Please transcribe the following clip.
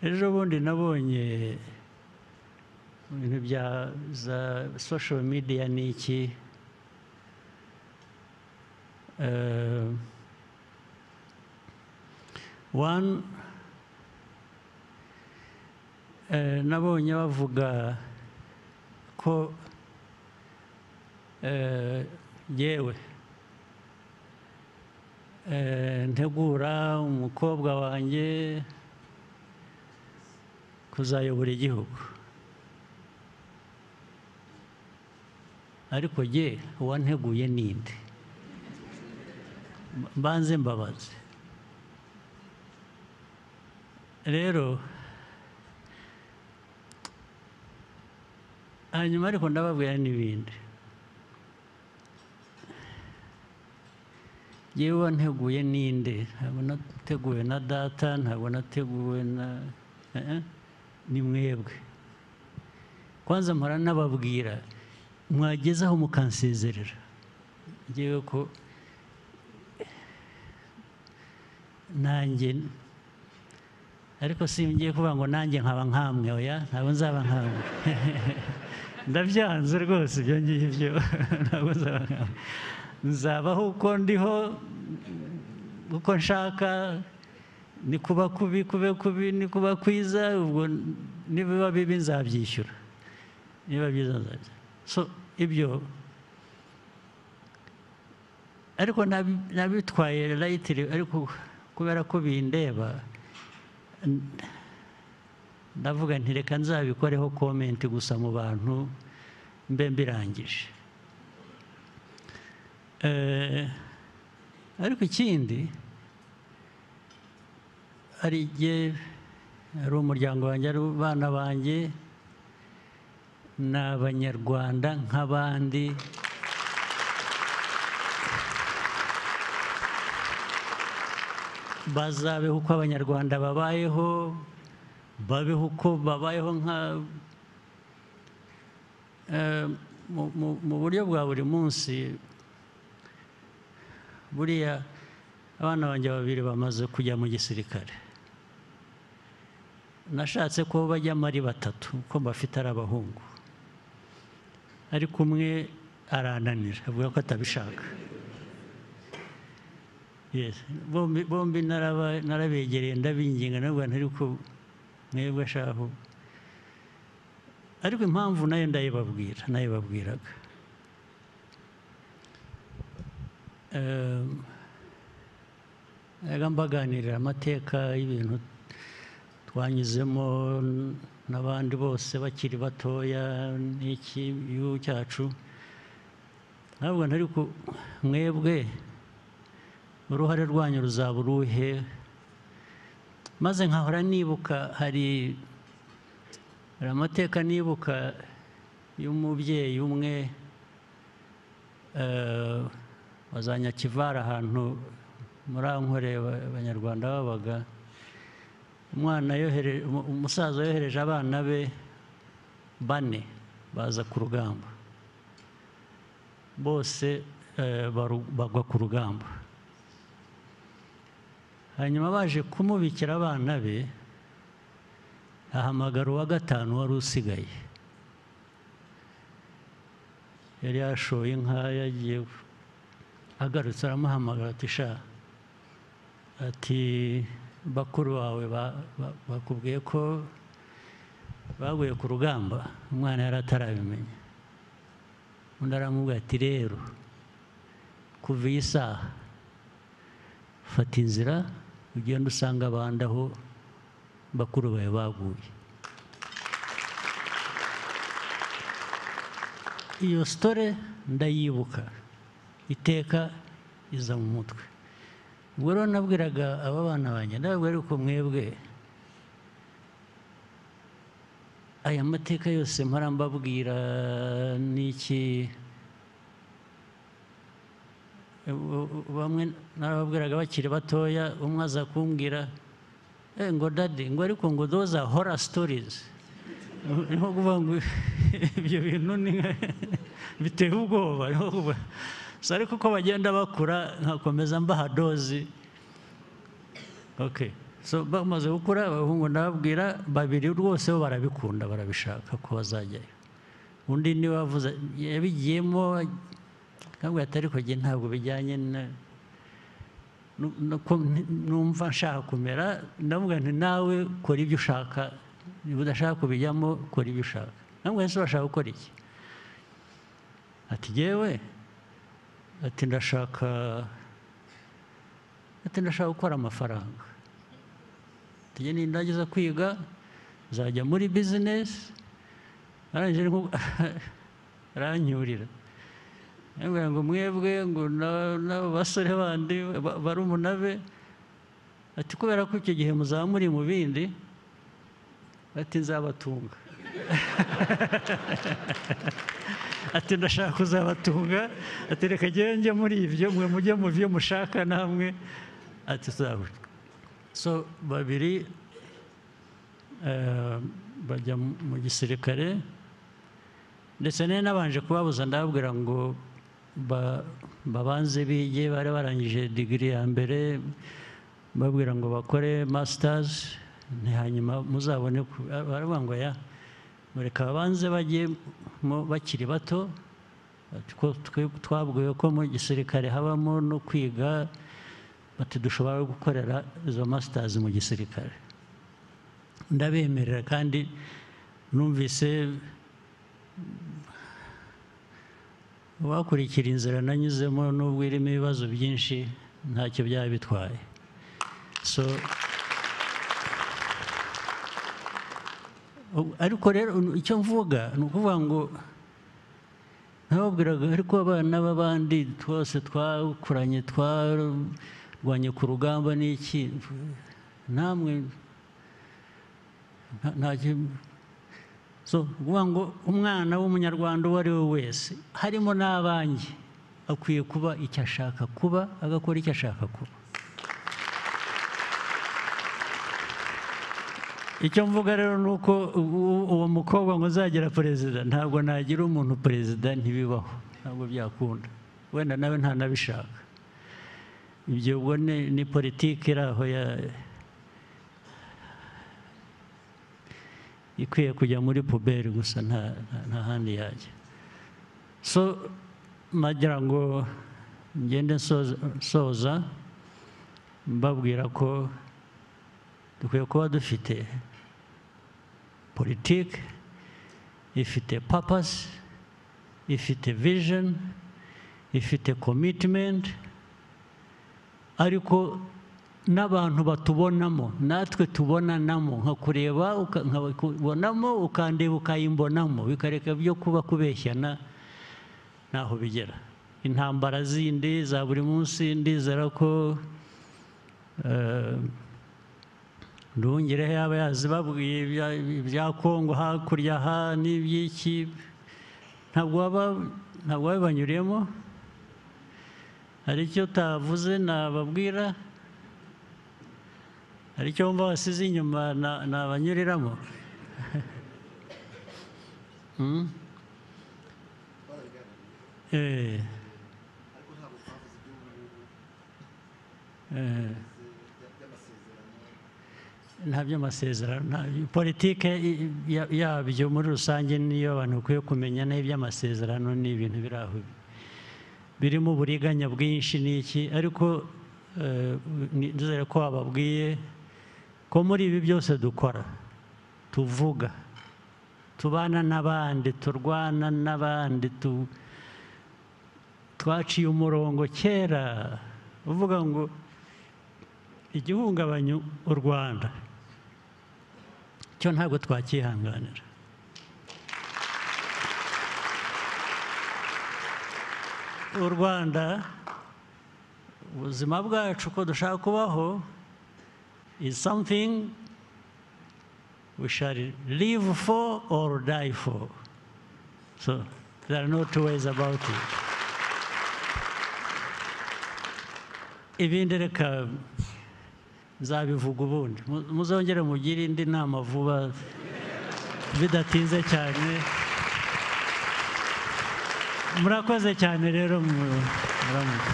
ejo bundi nabonye ibintu bya za social media n'iki nabonye bavuga ko yewe ntegura umukobwa wanjye kuzayobora igihugu, ariko jye uwanteguye ninde? Mbanze mbabaze. Rero hanyuma ariko ndababwira n'ibindi. Jyewe wanteguye ninde? Ntabwo nateguwe na data, ntabwo nateguwe na ni mwebwe. Kwanza mpora nababwira mwagezaho mukansezerera. Jyewe ko nanjye, ariko singiye kuvuga ngo nanjye nkaba nkamwe, oya, ntabwo nzaba nkamwe. Ndabyanze rwose ibyo ngibyo, ntabwo nzaba nkamwe. Nzabaho uko ndiho, uko nshaka, ni kuba kubi kube kubi, ni kuba kwiza, ubwo nibiba bibi nzabyishyura, niba byiza nzabyishyura. So ibyo ariko nabitwaye lightly, ariko kubera ko bindeba ndavuga nti reka nzabikoreho comment gusa mu bantu mbe mbirangije. Ariko ikindi, hari igihe ari umuryango wanjye, ari abana banjye, ni abanyarwanda nk'abandi. Bazabeho uko abanyarwanda babayeho, babeho uko babayeho mu buryo bwa buri munsi. Buriya abana banjye babiri bamaze kujya mu gisirikare. Nashatse ko bajyamo ari batatu, kuko bafite ari abahungu, ariko umwe arananira, avuga ko atabishaka. Yes, bombi narabegereye ndabinginga, nabwo ariko mwebwe shaho. Ariko impamvu nayo ndayibabwiraga. Mbaganirira amateka y'ibintu twanyuzemo n'abandi bose bakiri batoya n'iki gihugu cyacu. Ntabwo ariko mwebwe uruhare rwanyu ruzaba uruhe? Maze nkahora nibuka, hari amateka nibuka y'umubyeyi umwe wazanyakivara ahantu muri Ankore abanyarwanda babaga. Umusaza yohereje abana be 4 baza ku rugamba, bose bagwa ku rugamba. Hanyuma baje kumubikira abana be, ahamagara uwa 5 wari usigaye. Yari yashoye inka, yagiye, agarutse aramuhamagara ati sha, ati bakuru bawe bakubwiye ko baguye ku rugamba. Umwana yari atarabimenya. Undi aramubwira ati rero kuva iyi saha fata inzira ugenda usanga abandi aho bakuru bawe baguye. Iyo story ndayibuka, iteka iza mu mutwe. Ubwo rero nabwiraga aba bana banjye, ndababwira ko mwebwe aya mateka yose mpora mbabwira n'iki, bamwe narababwiraga bakiri batoya, umwe aza kumbwira ngo daddy, ngo ariko ngo those are horror stories. Niho kuvuga ngo ibyo bintu biteye ubwoba. Ariko uko bagenda bakura nkakomeza mbaha dozi. Okay, so bamaze gukura abahungu ndababwira babiri rwose bo barabikunda barabishaka ko bazajyayo undi niwe wavuze yabigiyemo akambwira ati ariko njye ntabwo bijyanye numva nshaka kumera ndamubwira nti nawe kora ibyo ushaka niba udashaka kubijyamo kora ibyo ushaka ndamubwira nti urashaka gukora iki ati jyewe ati ndashaka gukora amafaranga ati nindangiza kwiga nzajya muri bizinesi arangije aranyurira ndamubwira ngo mwebwe ngo n'abasore bandi barumuna be ati kubera ko icyo gihe muzaba muri mu bindi ati nzabatunga ati ndashaka kuzabatunga ati reka njye muri ibyo mwe mujye mu byo mushaka namwe ati tuzabona so babiri bajya mu gisirikare ndetse nabanje kubabuza ndababwira ngo babanze bige bari barangije digiri ya mbere babwira ngo bakore masters hanyuma muzabone baravuga ngo ya mureka babanze bajye bakiri bato twabwiwe ko mu gisirikare habamo no kwiga bati dushobora gukorera izo masters mu gisirikare ndabemerera kandi numvise wakurikira inzira nanyuzemo n'ubwo irimo ibibazo byinshi ntacyo byaba bitwaye so ariko rero icyo mvuga ni ukuvuga ngo ntababwiraga ariko abana b'abandi twose twakuranye twarwanye ku rugamba n'iki namwe so kuvuga ngo umwana w'umunyarwanda uwo ari we wese harimo n'abanjye akwiye kuba icyo ashaka kuba agakora icyo ashaka kuba icyo mvuga rero ni uko uwo mukobwa ngo uzagera perezida ntabwo nagira umuntu perezida ntibibaho ntabwo byakunda wenda nawe ntanabishaka ibyo ubwo ni politiki iri aho ikwiye kujya muri puberi gusa nta handi yajya so nagira ngo ngende nsoza mbabwira ko dukwiye kuba dufite politiki ifite purpose ifite vision ifite commitment ariko n'abantu batubonamo natwe tubonanamo nka kureba nkabonamo ukandeba ukayimbonamo bikareka byo kuba kubeshyana ntaho bigera intambara zindi za buri munsi ndizera ko Nduhungirehe yaba yazibabwiye ibya Kongo hakurya aha n'iby'iki ntabwo wabibanyuriyemo hari icyo utavuze nababwira hari icyo wumva wasize inyuma nabanyuriramo nta by'amasezerano politike yabyo muri rusange niyo abantu bakwiye kumenya n'iby'amasezerano ni ibintu biri aho birimo uburiganya bwinshi n'iki ariko nizere ko wababwiye ko muri ibi byose dukora tuvuga tubana n'abandi turwana n'abandi twaciye umurongo kera uvuga ngo igihungabanya u Rwanda cyo ntabwo twakihanganira u Rwanda ubuzima bwacu ko dushaka kubaho is something we shall live for or die for. So there are no two ways about it. Ibindi reka nzabivuga ubundi muzongere mugire indi nama vuba bidatinze cyane murakoze cyane rero muramuka